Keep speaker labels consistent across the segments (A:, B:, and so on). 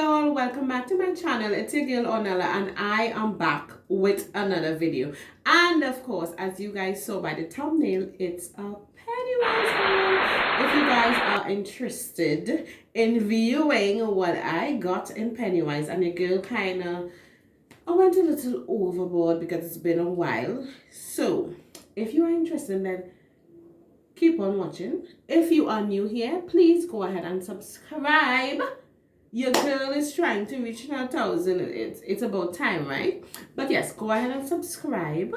A: y'all, welcome back to my channel. It's your girl Ornella and I am back with another video. And of course, as you guys saw by the thumbnail, it's a Pennywise haul. If you guys are interested in viewing what I got in Pennywise, and your girl I went a little overboard because it's been a while. So if you are interested, then keep on watching. If you are new here, please go ahead and subscribe. Your girl is trying to reach 1,000. It's about time, right? But yes, go ahead and subscribe.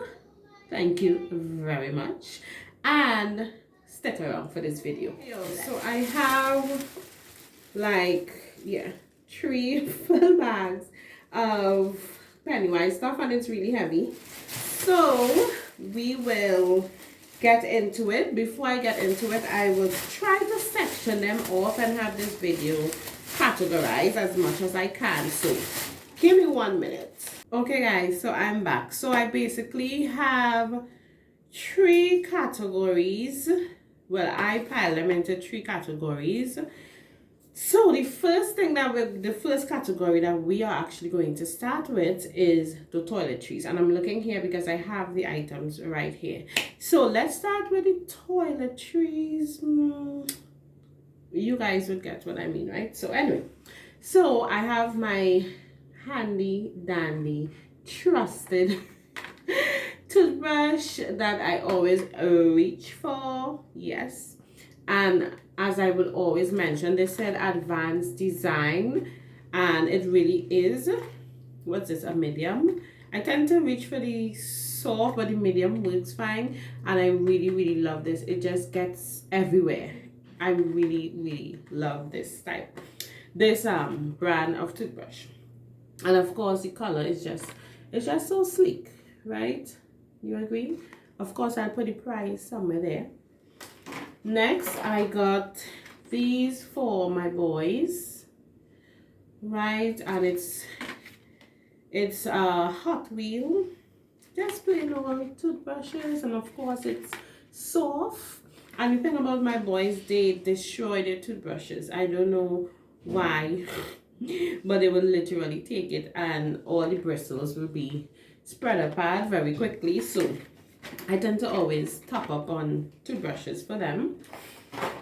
A: Thank you very much. And stick around for this video. So I have three full bags of Pennywise stuff, and it's really heavy. So we will get into it. Before I get into it, I will try to section them off and have this video categorized as much as I can. So give me 1 minute. Okay guys, so I'm back. So I basically have 3 categories. Well, I pile them into 3 categories. So the first category that we are actually going to start with is the toiletries. And I'm looking here because I have the items right here. So let's start with the toiletries. You guys would get what I mean, right? So anyway, so I have my handy dandy trusted toothbrush that I always reach for. Yes. And as I would always mention, they said advanced design, and it really is. What's this, a medium? I tend to reach for the soft, but the medium works fine, and I really love this. It just gets everywhere. I really love this brand of toothbrush. And of course the color is just so sleek, right? You agree? Of course I'll put the price somewhere there. Next, I got these for my boys, right? And it's a Hot Wheel, just plain old toothbrushes, and of course it's soft. And the thing about my boys, they destroy their toothbrushes. I don't know why, but they will literally take it and all the bristles will be spread apart very quickly. So I tend to always top up on toothbrushes for them.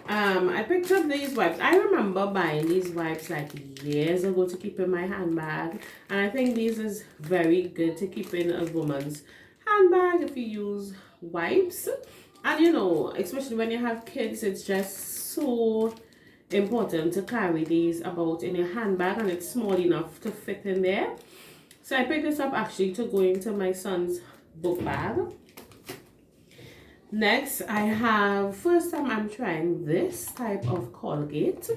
A: I picked up these wipes. I remember buying these wipes like years ago to keep in my handbag, and I think these is very good to keep in a woman's handbag if you use wipes. And you know, especially when you have kids, it's just so important to carry these about in your handbag, and it's small enough to fit in there. So I picked this up actually to go into my son's book bag. Next, I have, first time I'm trying this type of Colgate,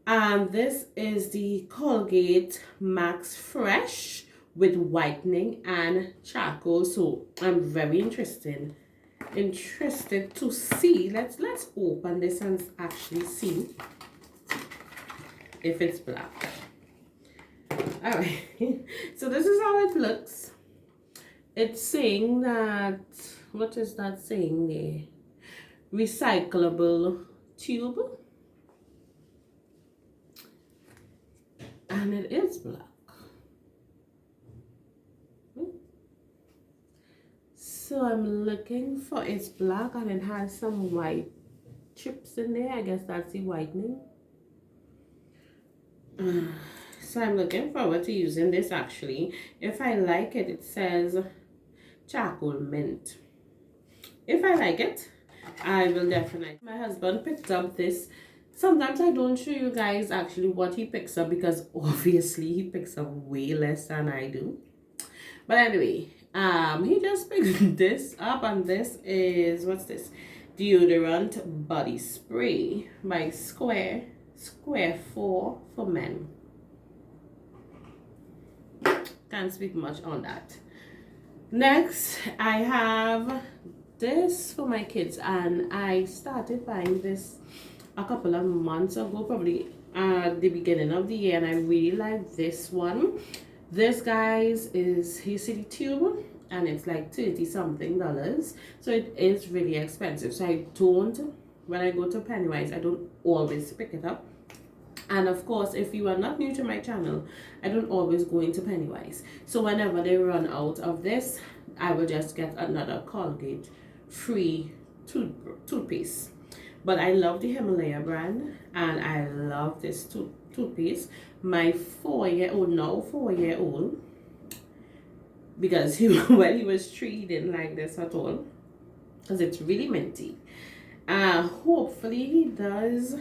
A: and this is the Colgate Max Fresh with whitening and charcoal. So I'm very interested to see. Let's open this and actually see if it's black. All right. So this is how it looks. It's saying that, what is that saying there? Recyclable tube. And it is black. So I'm looking for, it's black and it has some white chips in there. I guess that's the whitening. So I'm looking forward to using this actually. If I like it, it says charcoal mint. If I like it, I will definitely. My husband picked up this. Sometimes I don't show you guys actually what he picks up because obviously he picks up way less than I do. But anyway, he just picked this up, and this is, what's this? Deodorant body spray by Square 4 for men. Can't speak much on that. Next, I have this for my kids, and I started buying this a couple of months ago, probably at the beginning of the year, and I really like this one. This, guys, is, you see the tube, and it's like $30 something, so it is really expensive. So I don't, when I go to Pennywise, I don't always pick it up. And of course, if you are not new to my channel, I don't always go into Pennywise. So whenever they run out of this, I will just get another Colgate free toothpaste. But I love the Himalaya brand, and I love this toothpaste. My 4-year-old, because when he was 3, he didn't like this at all, because it's really minty. Hopefully he does.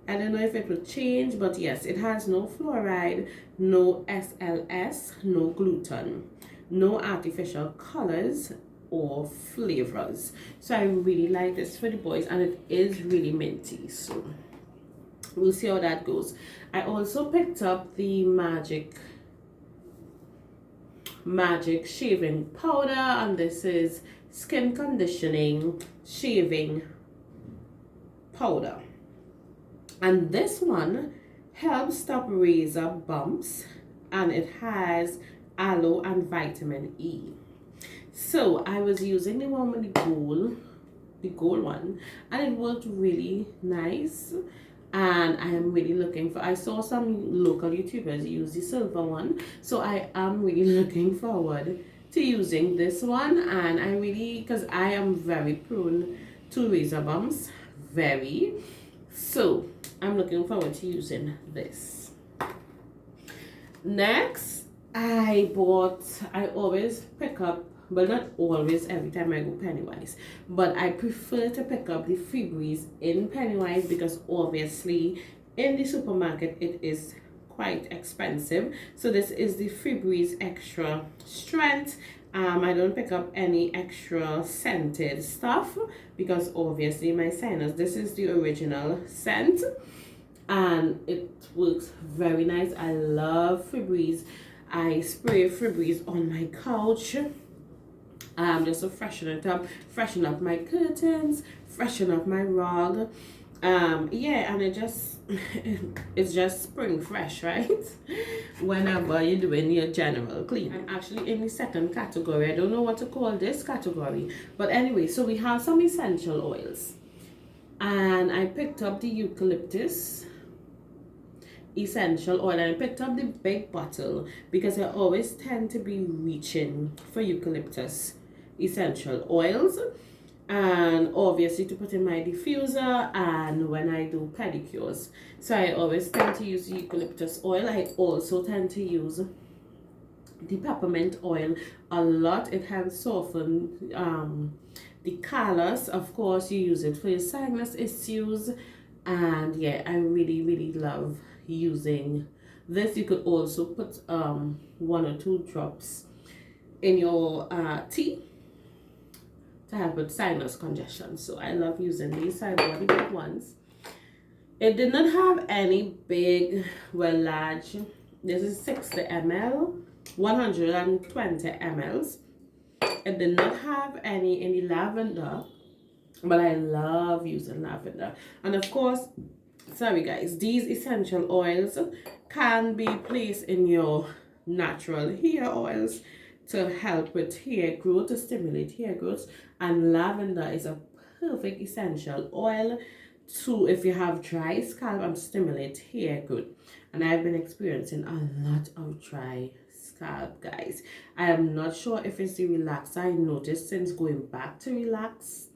A: I don't know if it will change, but yes, it has no fluoride, no SLS, no gluten, no artificial colors or flavors. So I really like this for the boys, and it is really minty. So we'll see how that goes. I also picked up the Magic shaving powder, and this is skin conditioning shaving powder. And this one helps stop razor bumps, and it has aloe and vitamin E. So I was using the one with the gold one, and it worked really nice. And I am really looking for, I saw some local YouTubers use the silver one, so I am really looking forward to using this one. And I really, because I am very prone to razor bumps, so I'm looking forward to using this. Next, I always pick up, well, not always, every time I go Pennywise, but I prefer to pick up the Febreze in Pennywise, because obviously in the supermarket it is quite expensive. So this is the Febreze Extra Strength. I don't pick up any extra scented stuff, because obviously my sinus, this is the original scent, and it works very nice. I love Febreze. I spray Febreze on my couch, just to freshen it up, freshen up my curtains, freshen up my rug. Yeah, and it's just spring fresh, right? Whenever you're doing your general clean. I'm actually in the second category. I don't know what to call this category, but anyway, so we have some essential oils, and I picked up the eucalyptus essential oil, and I picked up the big bottle because I always tend to be reaching for eucalyptus essential oils, and obviously to put in my diffuser and when I do pedicures. So I always tend to use eucalyptus oil. I also tend to use the peppermint oil a lot. It helps soften the colors. Of course, you use it for your sinus issues, and yeah, I really love using this. You could also put 1 or 2 drops in your tea to help with sinus congestion. So I love using these. I bought the big ones. It did not have any big, well, large. This is 60 ml, 120 mls. It did not have any in the lavender, but I love using lavender. And of course, sorry guys, these essential oils can be placed in your natural hair oils to help with hair growth, to stimulate hair growth. And lavender is a perfect essential oil to, if you have dry scalp, and stimulate hair growth. And I've been experiencing a lot of dry scalp, guys. I am not sure if it's the relaxer. I noticed since going back to relax,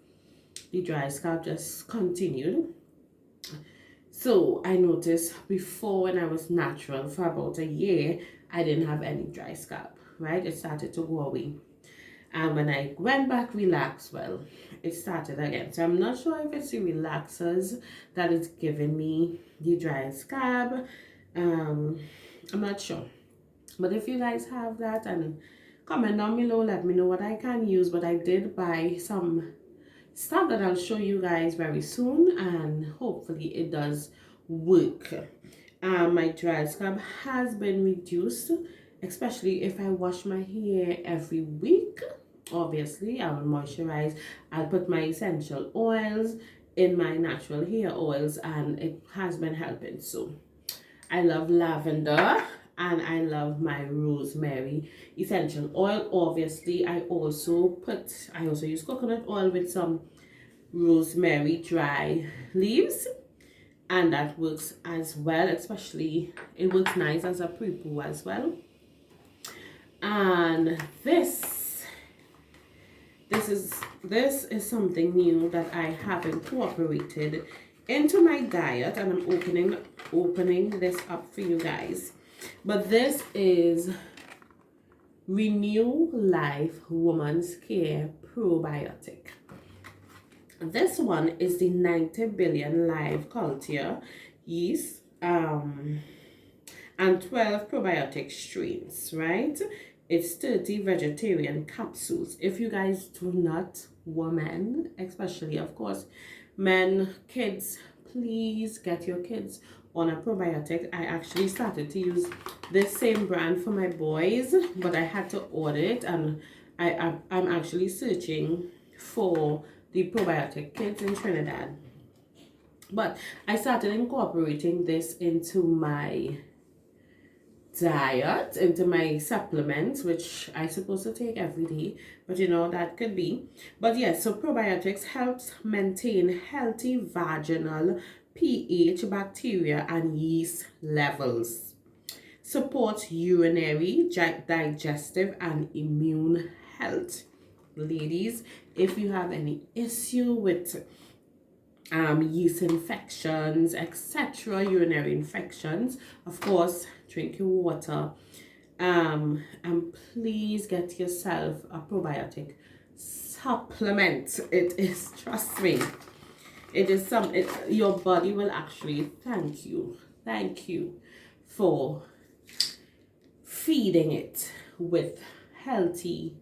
A: the dry scalp just continued. So I noticed before, when I was natural for about a year, I didn't have any dry scalp, right? It started to go away. And when I went back relax, well, it started again. So I'm not sure if it's the relaxers that is giving me the dry scalp. I'm not sure. But if you guys have that, and comment down below, let me know what I can use. But I did buy some stuff that I'll show you guys very soon, and hopefully it does work. My dry scalp has been reduced, especially if I wash my hair every week. Obviously I will moisturize. I'll put my essential oils in my natural hair oils, and it has been helping. So I love lavender, and I love my rosemary essential oil. Obviously I also use coconut oil with some rosemary dry leaves, and that works as well, especially it works nice as a pre-poo as well. And this is something new that I have incorporated into my diet, and I'm opening this up for you guys. But this is Renew Life Woman's Care Probiotic. This one is the 90 billion live culture yeast and 12 probiotic strains, right? It's 30 vegetarian capsules. If you guys do not, women, especially, of course, men, kids, please get your kids on a probiotic. I actually started to use this same brand for my boys, but I had to order it, and I'm actually searching for the probiotic kids in Trinidad. But I started incorporating this into my diet, into my supplements, which I supposed to take every day, but you know, that could be. But yes, so probiotics helps maintain healthy vaginal pH, bacteria and yeast levels, supports urinary, digestive and immune health. Ladies, if you have any issue with yeast infections, etc., urinary infections, of course, drink your water, and please get yourself a probiotic supplement. It is, trust me, it is your body will actually thank you for feeding it with healthy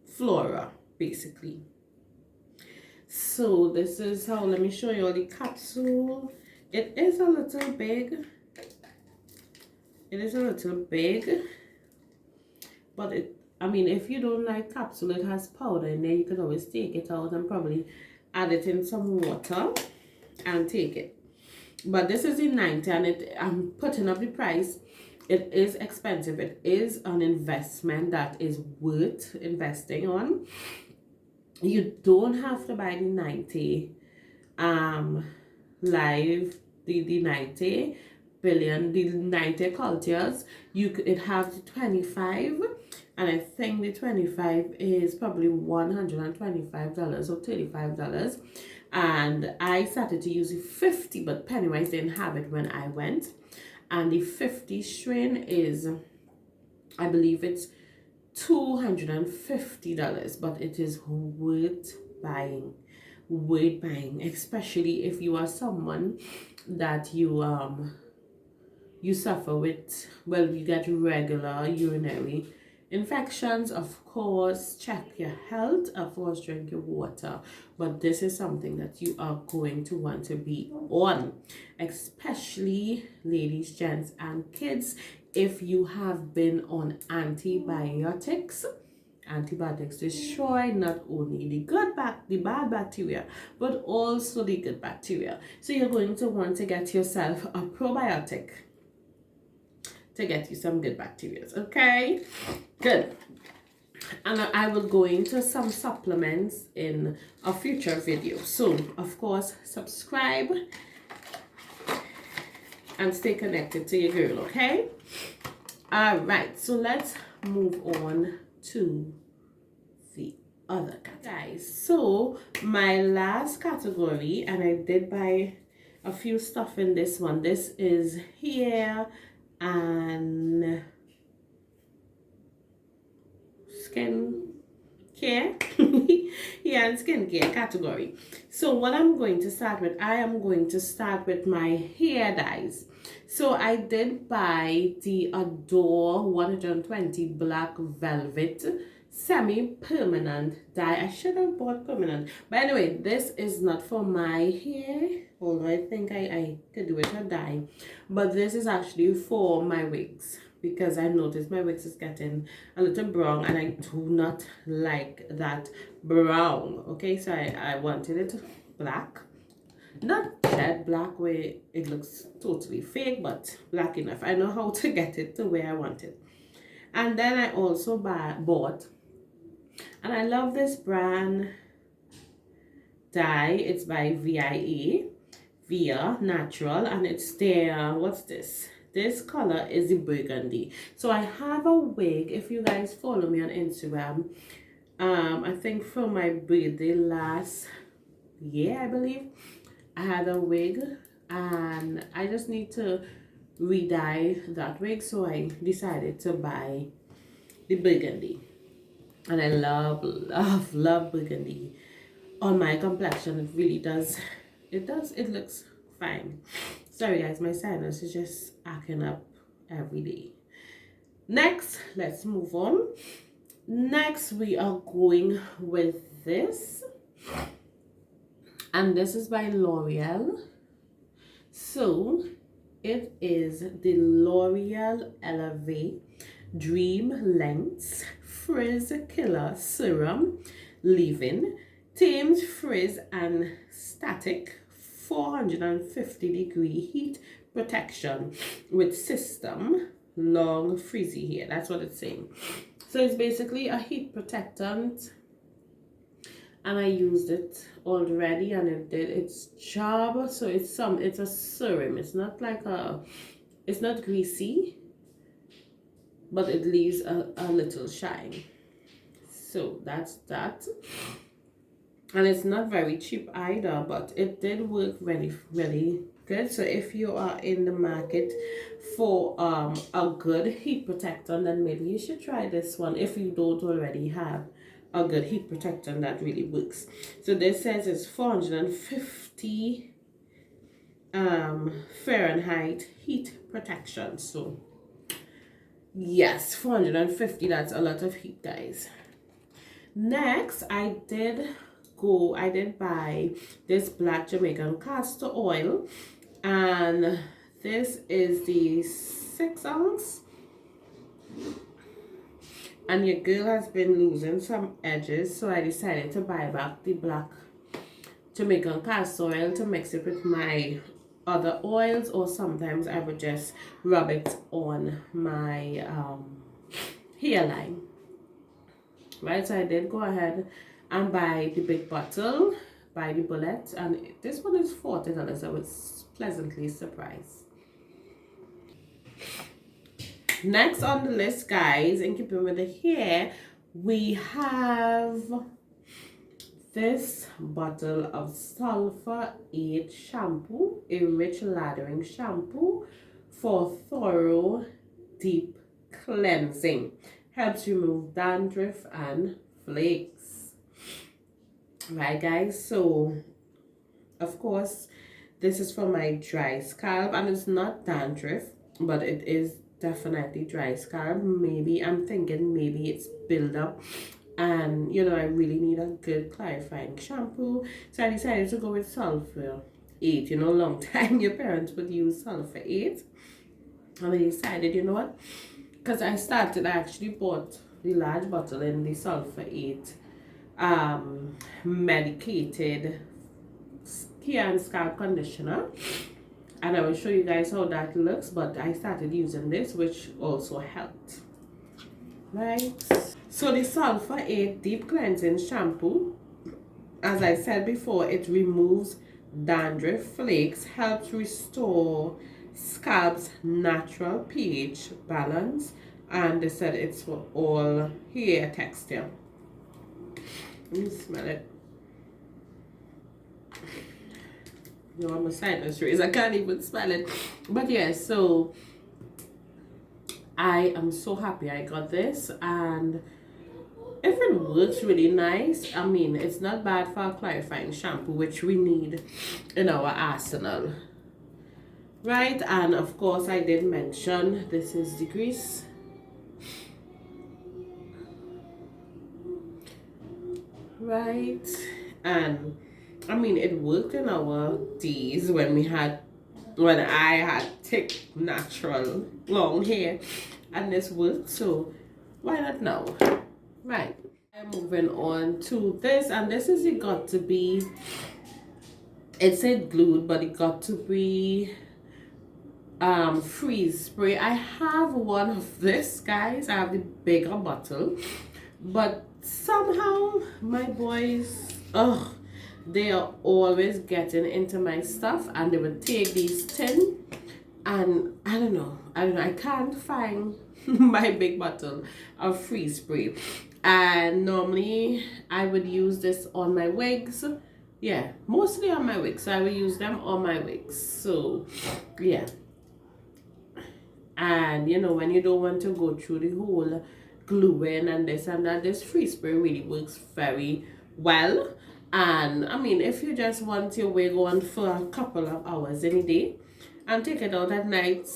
A: flora, basically. So this is how, let me show you all the capsule. It is a little big. It is a little big, but I mean, if you don't like capsule, it has powder in there. You can always take it out and probably add it in some water and take it. But this is in 90, and I'm putting up the price. It is expensive. It is an investment that is worth investing on. You don't have to buy the 90 live, the 90 billion, the 90 cultures. It have the 25, and I think the 25 is probably $125 or $35. And I started to use the 50, but Pennywise didn't have it when I went. And the 50 strain is, I believe it's $250, but it is worth buying, especially if you are someone that you suffer with, well, you get regular urinary infections. Of course, check your health, of course, drink your water, but this is something that you are going to want to be on, especially ladies, gents and kids. If you have been on antibiotics destroy not only the bad bacteria, but also the good bacteria. So you're going to want to get yourself a probiotic to get you some good bacteria. Okay, good. And I will go into some supplements in a future video. So of course, subscribe and stay connected to your girl. Okay, all right, so let's move on to the other guys. So my last category, and I did buy a few stuff in this one. This is hair and skin care. Yeah, and skincare category. So what I'm going to start with, I am going to start with my hair dyes. So I did buy the Adore 120 Black Velvet semi-permanent dye. I should have bought permanent, but anyway, this is not for my hair, although I think I could do it a dye, but this is actually for my wigs, because I noticed my wigs is getting a little brown, and I do not like that brown. Okay, so I wanted it black, not jet black where it looks totally fake, but black enough. I know how to get it to where I want it. And then I also bought, and I love this brand, dye. It's by Via Natural, and it's their, what's this? This color is the burgundy. So I have a wig. If you guys follow me on Instagram, I think for my birthday last year, I believe, I had a wig, and I just need to re-dye that wig, so I decided to buy the burgundy. And I love burgundy on my complexion. It really does. It looks fine. Sorry guys, my sinus is just acting up every day. Next, let's move on. Next, we are going with this, and this is by L'Oreal. So it is the L'Oreal Elevate Dream Lengths Frizz Killer Serum Leave-In Tames Frizz and Static 450-degree heat protection with system long frizzy hair. That's what it's saying. So it's basically a heat protectant, and I used it already and it did its job. So it's a serum. It's not like it's not greasy, but it leaves a little shine. So that's that. And it's not very cheap either, but it did work really, really good. So if you are in the market for a good heat protectant, then maybe you should try this one if you don't already have a good heat protectant that really works. So this says it's 450 Fahrenheit heat protection. So yes, 450, that's a lot of heat, guys. Next, I did buy this black Jamaican castor oil, and this is the 6 ounce, and your girl has been losing some edges, so I decided to buy back the black Jamaican castor oil to mix it with my other oils, or sometimes I would just rub it on my hairline. Right, so I did go ahead and buy the big bottle by the bullet, and this one is $40. I was pleasantly surprised. Next on the list, guys, in keeping with the hair, we have this bottle of Sulfur 8 shampoo, a rich lathering shampoo for thorough deep cleansing. Helps remove dandruff and flakes. Right, guys, so of course this is for my dry scalp, and it's not dandruff, but it is definitely dry scalp. Maybe I'm thinking maybe it's buildup, and you know, I really need a good clarifying shampoo, so I decided to go with Sulfur 8. You know, long time your parents would use Sulfur 8, and I decided, you know what, because I actually bought the large bottle in the Sulfur 8 medicated hair and scalp conditioner, and I will show you guys how that looks, but I started using this, which also helped. Right, so the Sulfur 8 deep cleansing shampoo, as I said before, it removes dandruff, flakes, helps restore scalp's natural pH balance, and they said it's for all hair texture. Let me smell it. No, I'm a sinus raise. I can't even smell it. But yeah, so I am so happy I got this, and if it works really nice, I mean, it's not bad for a clarifying shampoo, which we need in our arsenal. Right, and of course I did mention this is the grease. Right, and I mean, it worked in our days when I had thick, natural, long hair, and this worked, so why not now? Right, I'm moving on to this, and this is it got to be, it said glued, but it got to be freeze spray. I have one of this, guys. I have the bigger bottle, but somehow my boys, they are always getting into my stuff, and they would take these tin, and I don't know, I can't find my big bottle of freeze spray. And normally I would use this on my wigs. Yeah, mostly on my wigs. So I will use them on my wigs. So yeah. And you know, when you don't want to go through the whole gluing and this and that, this free spray really works very well. And I mean, if you just want your wig on for a couple of hours in a day and take it out at night,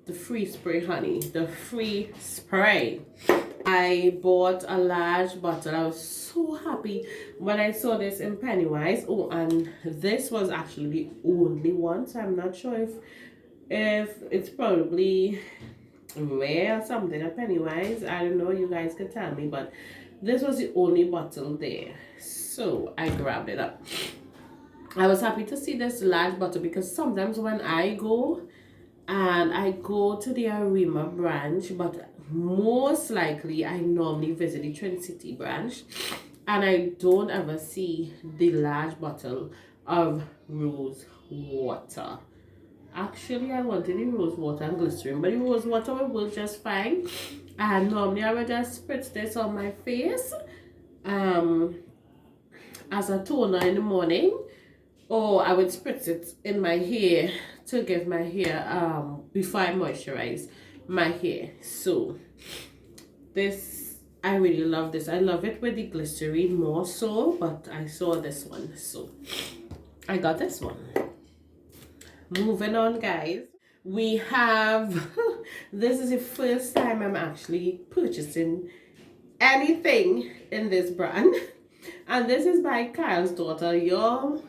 A: the free spray, honey, the free spray. I bought a large bottle. I was so happy when I saw this in Pennywise. Oh, and this was actually the only one, so I'm not sure if it's probably rare or something at Pennywise. I don't know, you guys can tell me, but this was the only bottle there, so I grabbed it up. I was happy to see this large bottle because sometimes when I go to the Arima branch, but most likely I normally visit the Twin City branch, and I don't ever see the large bottle of rose water. Actually, I wanted the rose water and glycerin, but the rose water will work just fine. And normally I would just spritz this on my face as a toner in the morning, or I would spritz it in my hair to give my hair before I moisturize my hair. So this, I really love this. I love it with the glycerin more so, but I saw this one, so I got this one. Moving on, guys, we have this is the first time I'm actually purchasing anything in this brand, and this is by Kyle's daughter, y'all.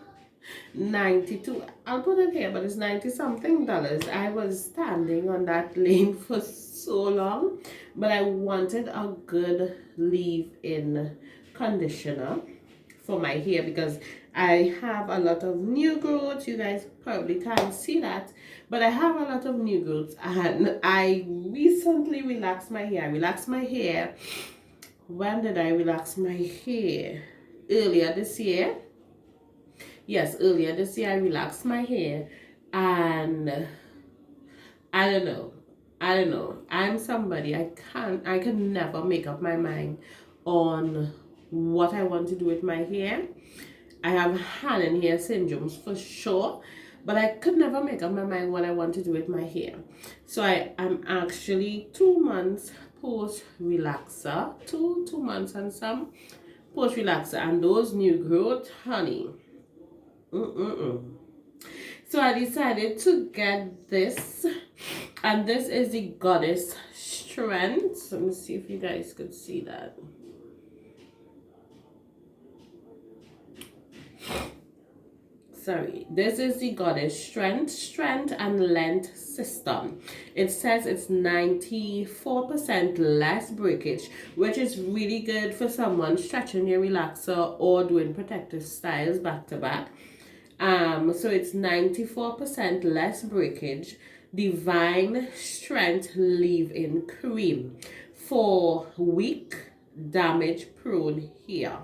A: 92, I'll put it here, but it's 90 something dollars. I was standing on that lane for so long, but I wanted a good leave-in conditioner for my hair because I have a lot of new growth. You guys probably can't see that, but I have a lot of new growth, and I recently relaxed my hair. When did I relax my hair? Earlier this year. Yes, earlier this year I relaxed my hair, and I don't know. I'm somebody, I can never make up my mind on what I want to do with my hair. I have hand and hair syndromes for sure, but I could never make up my mind what I want to do with my hair. So I'm actually 2 months post relaxer, two months and some post relaxer, and those new growth, honey. So I decided to get this, and this is the Goddess Strength. Let me see if you guys could see that. Sorry, this is the Goddess Strength and Length System. It says it's 94% less breakage, which is really good for someone stretching your relaxer or doing protective styles back to back. So it's 94% less breakage. Divine Strength Leave-In Cream for weak, damage-prone hair.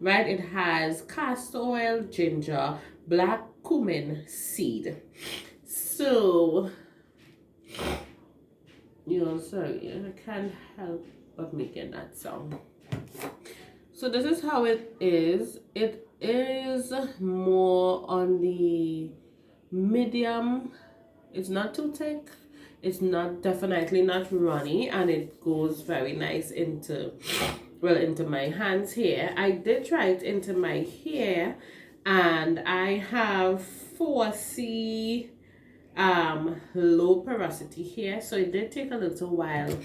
A: Right? It has castor oil, ginger, black cumin seed. So, sorry, I can't help but making that sound. So this is how it is. It is more on the medium. It's not too thick. It's definitely not runny, and it goes very nice into my hands here. I did try it into my hair, and I have 4C low porosity hair, so it did take a little while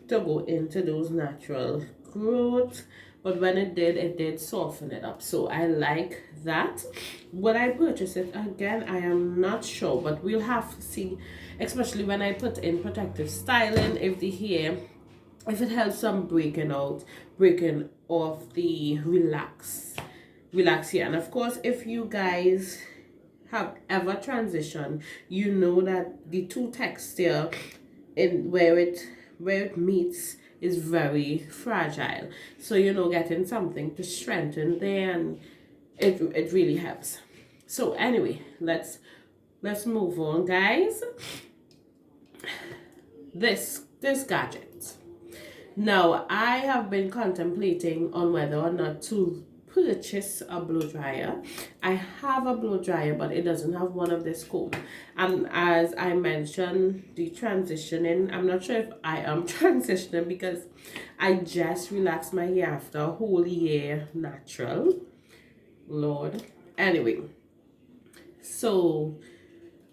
A: to go into those natural growth, but when it did soften it up. So I like that. Would I purchase it again? I am not sure, but we'll have to see, especially when I put in protective styling, if it helps some breaking off the relax here. And of course, if you guys have ever transitioned, you know that the two texture in where it meets is very fragile. So, you know, getting something to strengthen there, and it really helps. So anyway, let's move on, guys. This gadget. Now, I have been contemplating on whether or not to purchase a blow dryer. I have a blow dryer, but it doesn't have one of this comb. And as I mentioned, the transitioning, I'm not sure if I am transitioning because I just relaxed my hair after a whole year natural. Lord. Anyway, so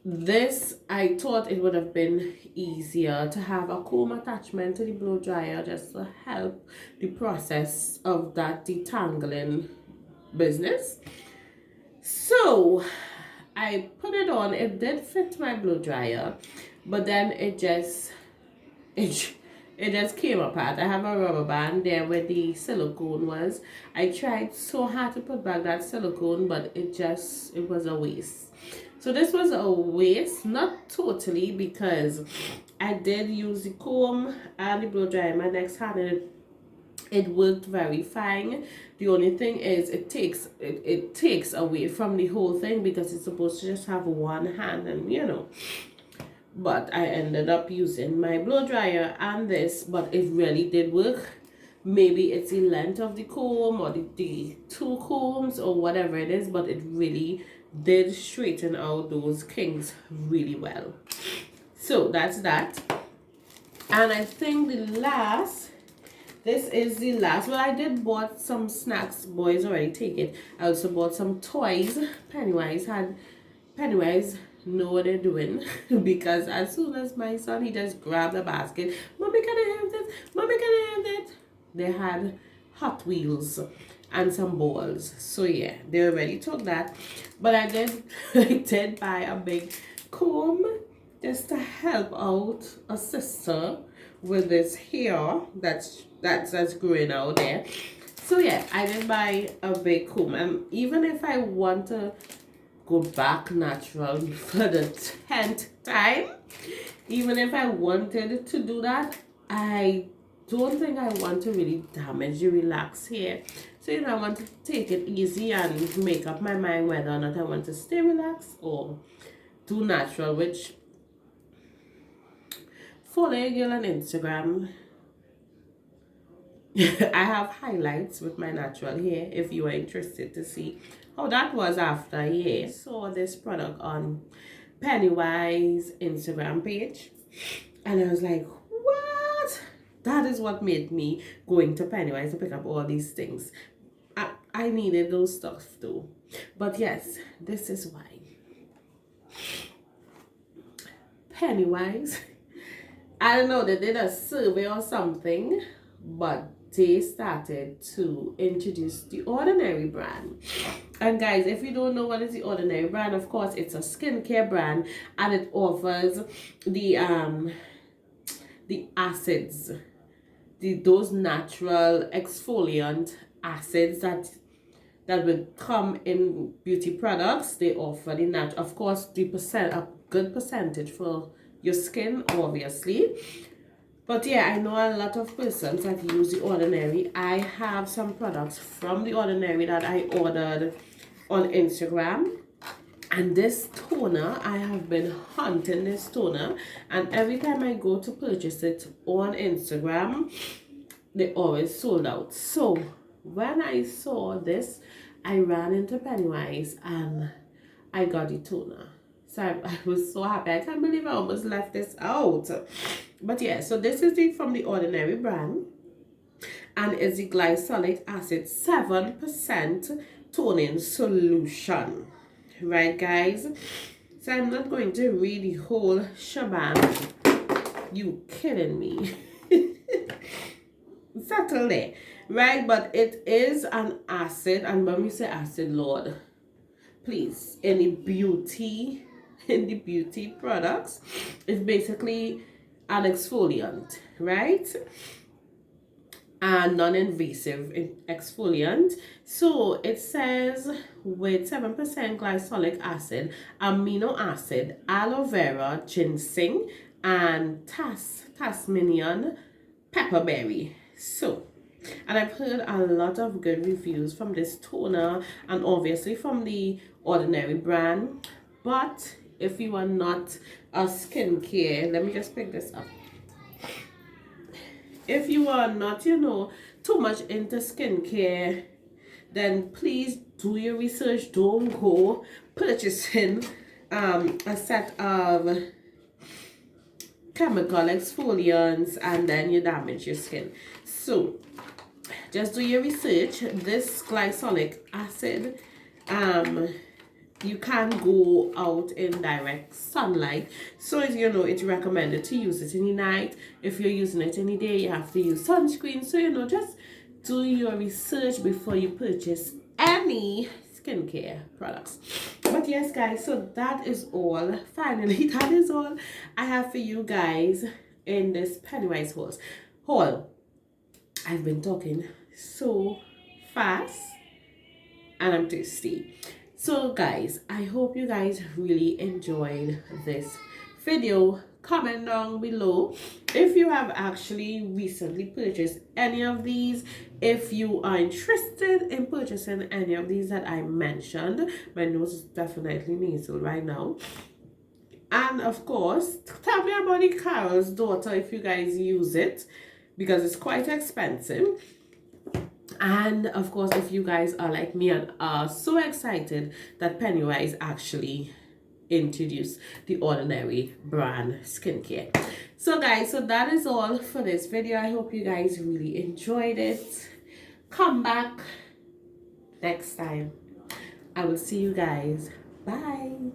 A: this, I thought it would have been easier to have a comb attachment to the blow dryer just to help the process of that detangling business. So I put it on. It did fit my blow dryer, but then it just came apart. I have a rubber band there where the silicone was. I tried so hard to put back that silicone, but it was a waste. So this was a waste, not totally, because I did use the comb and the blow dryer in my next hand, and it worked very fine. The only thing is it takes away from the whole thing because it's supposed to just have one hand, and you know. But I ended up using my blow dryer and this, but it really did work. Maybe it's the length of the comb or the two combs or whatever it is, but it really did straighten out those kinks really well. So that's that. And I think this is the last. Well, I did bought some snacks. Boys already take it. I also bought some toys. Pennywise know what they're doing because as soon as my son, he just grabbed a basket. Mommy, can I have this? Mommy, can I have that? They had Hot Wheels and some balls. So yeah, they already took that. But I did buy a big comb just to help out a sister with this hair that's growing out there. So yeah, I did buy a big comb, and even if I want to go back natural for the 10th time, even if I wanted to do that, I don't think I want to really damage the relaxed hair. So, you know, I want to take it easy and make up my mind whether or not I want to stay relaxed or do natural, which, follow a girl on Instagram. I have highlights with my natural hair if you are interested to see how that was after a year. Saw this product on Pennywise Instagram page, and I was like, what? That is what made me going to Pennywise to pick up all these things. I needed those stuff too. But yes, this is why. Pennywise, I don't know, they did a survey or something, but they started to introduce the Ordinary brand. And guys, if you don't know what is the Ordinary brand, of course it's a skincare brand, and it offers the acids, those natural exfoliant acids that would come in beauty products. They offer the of course, a good percentage for your skin, obviously. But yeah, I know a lot of persons that use the Ordinary. I have some products from the Ordinary that I ordered on Instagram. And this toner, I have been hunting this toner. And every time I go to purchase it on Instagram, they always sold out. So when I saw this, I ran into Pennywise and I got the toner. So I was so happy. I can't believe I almost left this out. But yeah, so this is from the Ordinary brand. And it's the glycolic acid 7% toning solution. Right, guys? So I'm not going to read the whole shebang. You kidding me? Settle there. Right, but it is an acid. And when we say acid, Lord, please, in the beauty products, it's basically an exfoliant, right? And non-invasive exfoliant. So it says with 7% glycolic acid, amino acid, aloe vera, ginseng, and Tasmanian pepperberry. So, and I've heard a lot of good reviews from this toner and obviously from the Ordinary brand. But if you are not a skincare, let me just pick this up. If you are not, too much into skincare, then please do your research. Don't go purchasing a set of chemical exfoliants and then you damage your skin. So just do your research. This glycolic acid, you can't go out in direct sunlight, so it's recommended to use it in the night. If you're using it in the day, you have to use sunscreen. So just do your research before you purchase any skincare products. But yes guys, so that is all. Finally, that is all I have for you guys in this Pennywise haul. I've been talking so fast and I'm thirsty. So guys, I hope you guys really enjoyed this video. Comment down below if you have actually recently purchased any of these. If you are interested in purchasing any of these that I mentioned. My nose is definitely nasal right now. And of course, tell me about the Carol's Daughter if you guys use it, because it's quite expensive. And of course, if you guys are like me and are so excited that Pennywise actually introduced the Ordinary brand skincare. So guys, so that is all for this video. I hope you guys really enjoyed it. Come back next time. I will see you guys. Bye.